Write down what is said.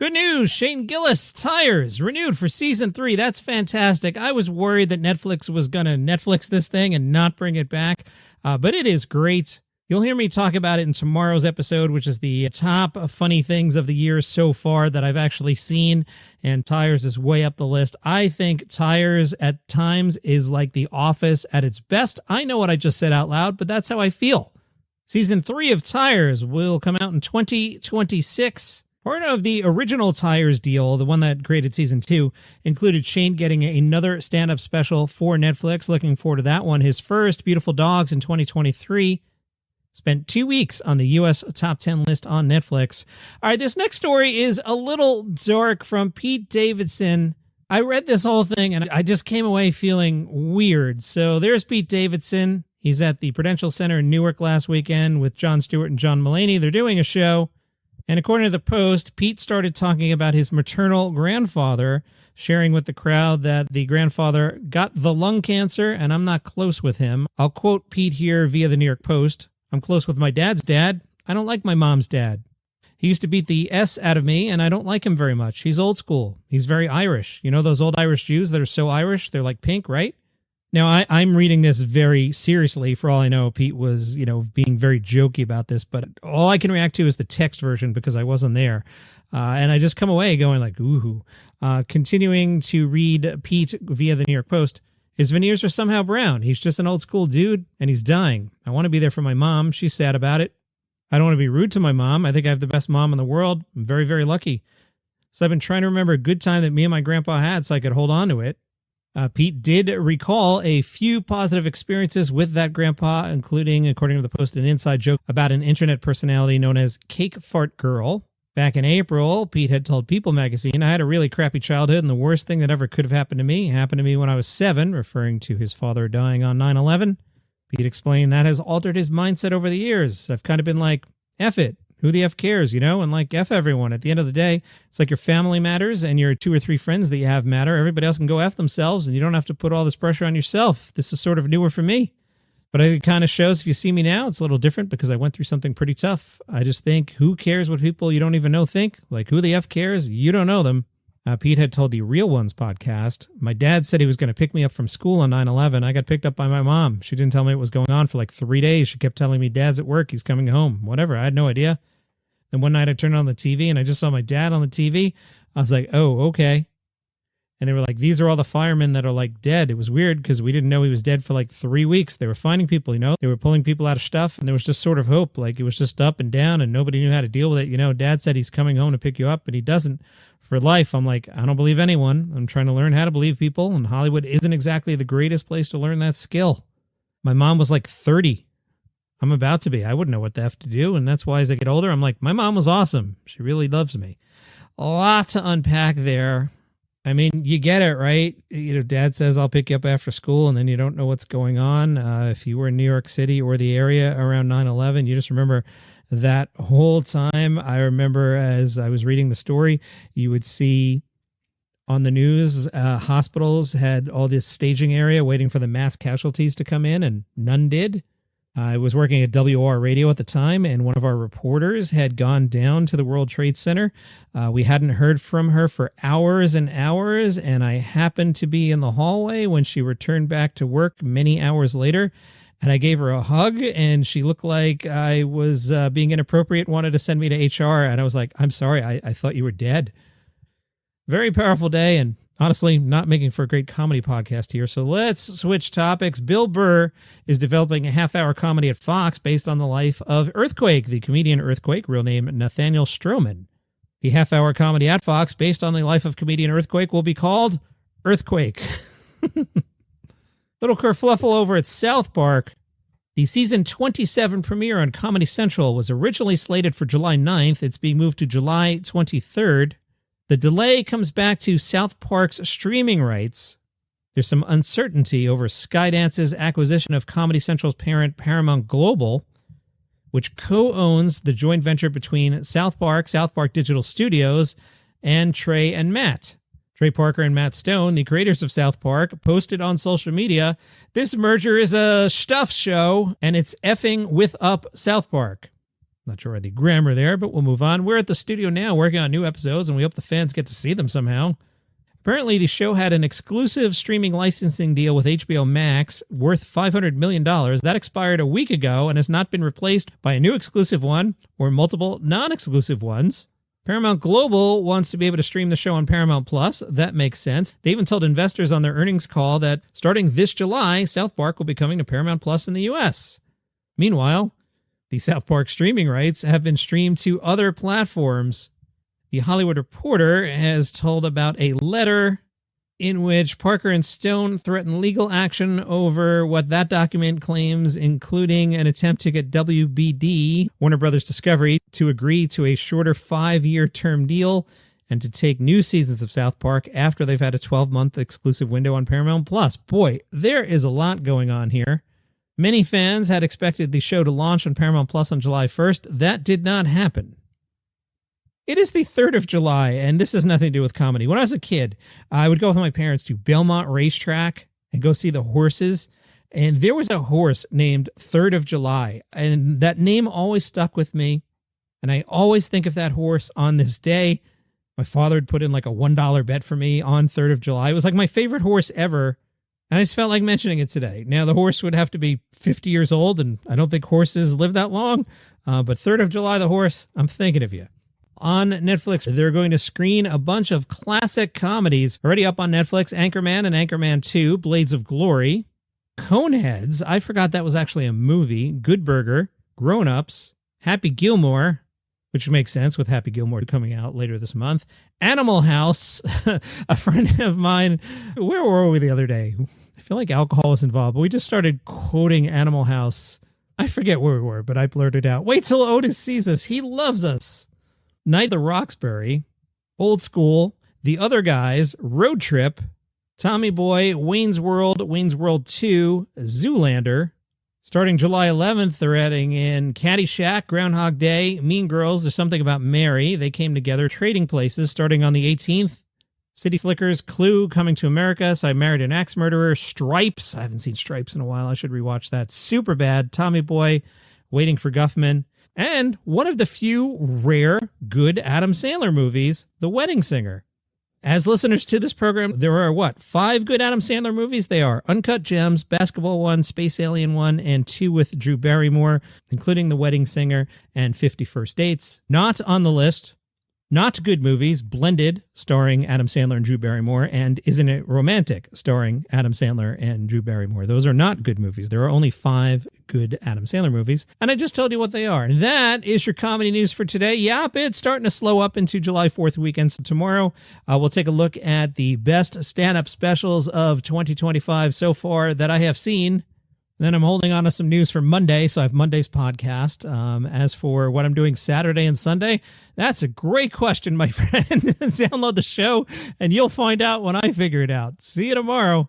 Good news, Shane Gillis Tires, renewed for Season 3. That's fantastic. I was worried that Netflix was going to Netflix this thing and not bring it back, but it is great. You'll hear me talk about it in tomorrow's episode, which is the top funny things of the year so far that I've actually seen, and Tires is way up the list. I think Tires at times is like The Office at its best. I know what I just said out loud, but that's how I feel. Season 3 of Tires will come out in 2026. Part of the original Tires deal, the one that created Season 2, included Shane getting another stand-up special for Netflix. Looking forward to that one. His first, Beautiful Dogs, in 2023. Spent 2 weeks on the U.S. top 10 list on Netflix. All right, this next story is a little dark from Pete Davidson. I read this whole thing, and I just came away feeling weird. So there's Pete Davidson. He's at the Prudential Center in Newark last weekend with Jon Stewart and John Mulaney. They're doing a show. And according to the Post, Pete started talking about his maternal grandfather, sharing with the crowd that the grandfather got the lung cancer, and I'm not close with him. I'll quote Pete here via the New York Post. I'm close with my dad's dad. I don't like my mom's dad. He used to beat the S out of me, and I don't like him very much. He's old school. He's very Irish. You know those old Irish Jews that are so Irish? They're like pink, right? Now, I'm reading this very seriously. For all I know, Pete was, being very jokey about this, but all I can react to is the text version because I wasn't there. And I just come away going like, ooh. Continuing to read Pete via the New York Post, his veneers are somehow brown. He's just an old school dude, and he's dying. I want to be there for my mom. She's sad about it. I don't want to be rude to my mom. I think I have the best mom in the world. I'm very, very lucky. So I've been trying to remember a good time that me and my grandpa had so I could hold on to it. Pete did recall a few positive experiences with that grandpa, including, according to the Post, an inside joke about an internet personality known as Cake Fart Girl. Back in April, Pete had told People magazine, I had a really crappy childhood, and the worst thing that ever could have happened to me happened to me when I was 7, referring to his father dying on 9/11. Pete explained that has altered his mindset over the years. I've kind of been like, F it. Who the F cares, and like F everyone. At the end of the day, it's like your family matters and your 2 or 3 friends that you have matter. Everybody else can go F themselves and you don't have to put all this pressure on yourself. This is sort of newer for me. But it kind of shows if you see me now, it's a little different because I went through something pretty tough. I just think, who cares what people you don't even know think? Like, who the F cares? You don't know them. Pete had told the Real Ones podcast, my dad said he was going to pick me up from school on 9/11. I got picked up by my mom. She didn't tell me what was going on for like 3 days. She kept telling me, Dad's at work. He's coming home. Whatever. I had no idea. And one night I turned on the TV and I just saw my dad on the TV. I was like, oh, okay. And they were like, these are all the firemen that are like dead. It was weird because we didn't know he was dead for like 3 weeks. They were finding people, They were pulling people out of stuff and there was just sort of hope. Like it was just up and down and nobody knew how to deal with it. Dad said he's coming home to pick you up, but he doesn't. For life, I'm like, I don't believe anyone. I'm trying to learn how to believe people, and Hollywood isn't exactly the greatest place to learn that skill. My mom was like 30. I'm about to be. I wouldn't know what the F to do, and that's why as I get older, I'm like, my mom was awesome. She really loves me. A lot to unpack there. I mean, you get it, right? Dad says, I'll pick you up after school, and then you don't know what's going on. If you were in New York City or the area around 9/11, you just remember that whole time. I remember as I was reading the story, you would see on the news, hospitals had all this staging area waiting for the mass casualties to come in, and none did. I was working at WR Radio at the time, and one of our reporters had gone down to the World Trade Center. We hadn't heard from her for hours and hours, and I happened to be in the hallway when she returned back to work many hours later, and I gave her a hug, and she looked like I was being inappropriate, wanted to send me to HR, and I was like, I'm sorry, I thought you were dead. Very powerful day, and honestly, not making for a great comedy podcast here, so let's switch topics. Bill Burr is developing a half-hour comedy at Fox based on the life of Earthquake, the comedian Earthquake, real name Nathaniel Stroman. The half-hour comedy at Fox based on the life of comedian Earthquake will be called Earthquake. Little kerfluffle over at South Park. The season 27 premiere on Comedy Central was originally slated for July 9th. It's being moved to July 23rd. The delay comes back to South Park's streaming rights. There's some uncertainty over Skydance's acquisition of Comedy Central's parent Paramount Global, which co-owns the joint venture between South Park Digital Studios, and Trey and Matt. Trey Parker and Matt Stone, the creators of South Park, posted on social media, "This merger is a stuff show, and it's effing with up South Park." Not sure of the grammar there, but we'll move on. We're at the studio now working on new episodes, and we hope the fans get to see them somehow. Apparently, the show had an exclusive streaming licensing deal with HBO Max worth $500 million. That expired a week ago and has not been replaced by a new exclusive one or multiple non-exclusive ones. Paramount Global wants to be able to stream the show on Paramount Plus. That makes sense. They even told investors on their earnings call that starting this July, South Park will be coming to Paramount Plus in the U.S. Meanwhile, the South Park streaming rights have been streamed to other platforms. The Hollywood Reporter has told about a letter in which Parker and Stone threaten legal action over what that document claims, including an attempt to get WBD, Warner Brothers Discovery, to agree to a shorter 5-year term deal and to take new seasons of South Park after they've had a 12-month exclusive window on Paramount Plus. Boy, there is a lot going on here. Many fans had expected the show to launch on Paramount Plus on July 1st. That did not happen. It is the 3rd of July, and this has nothing to do with comedy. When I was a kid, I would go with my parents to Belmont Racetrack and go see the horses. And there was a horse named 3rd of July, and that name always stuck with me. And I always think of that horse on this day. My father had put in like a $1 bet for me on 3rd of July. It was like my favorite horse ever. And I just felt like mentioning it today. Now, the horse would have to be 50 years old, and I don't think horses live that long. But 3rd of July, the horse, I'm thinking of you. On Netflix, they're going to screen a bunch of classic comedies already up on Netflix. Anchorman and Anchorman 2, Blades of Glory. Coneheads, I forgot that was actually a movie. Good Burger, Grown Ups, Happy Gilmore, which makes sense with Happy Gilmore coming out later this month. Animal House, a friend of mine, where were we the other day? I feel like alcohol was involved, but we just started quoting Animal House. I forget where we were, but I blurted out, wait till Otis sees us. He loves us. Night at the Roxbury, Old School, The Other Guys, Road Trip, Tommy Boy, Wayne's World 2, Zoolander. Starting July 11th, they're adding in Caddyshack, Groundhog Day, Mean Girls, There's Something About Mary. They came together. Trading Places starting on the 18th. City Slickers, Clue, Coming to America, So I Married an Axe Murderer, Stripes. I haven't seen Stripes in a while. I should rewatch that. Superbad, Tommy Boy, Waiting for Guffman. And one of the few rare good Adam Sandler movies, The Wedding Singer. As listeners to this program, there are, 5 good Adam Sandler movies? They are Uncut Gems, Basketball 1, Space Alien 1, and 2 with Drew Barrymore, including The Wedding Singer and 50 First Dates. Not on the list. Not good movies, Blended, starring Adam Sandler and Drew Barrymore, and Isn't It Romantic, starring Adam Sandler and Drew Barrymore. Those are not good movies. There are only 5 good Adam Sandler movies, and I just told you what they are. That is your comedy news for today. Yep, it's starting to slow up into July 4th weekend, so tomorrow we'll take a look at the best stand-up specials of 2025 so far that I have seen. Then I'm holding on to some news for Monday, so I have Monday's podcast. As for what I'm doing Saturday and Sunday, that's a great question, my friend. Download the show, and you'll find out when I figure it out. See you tomorrow.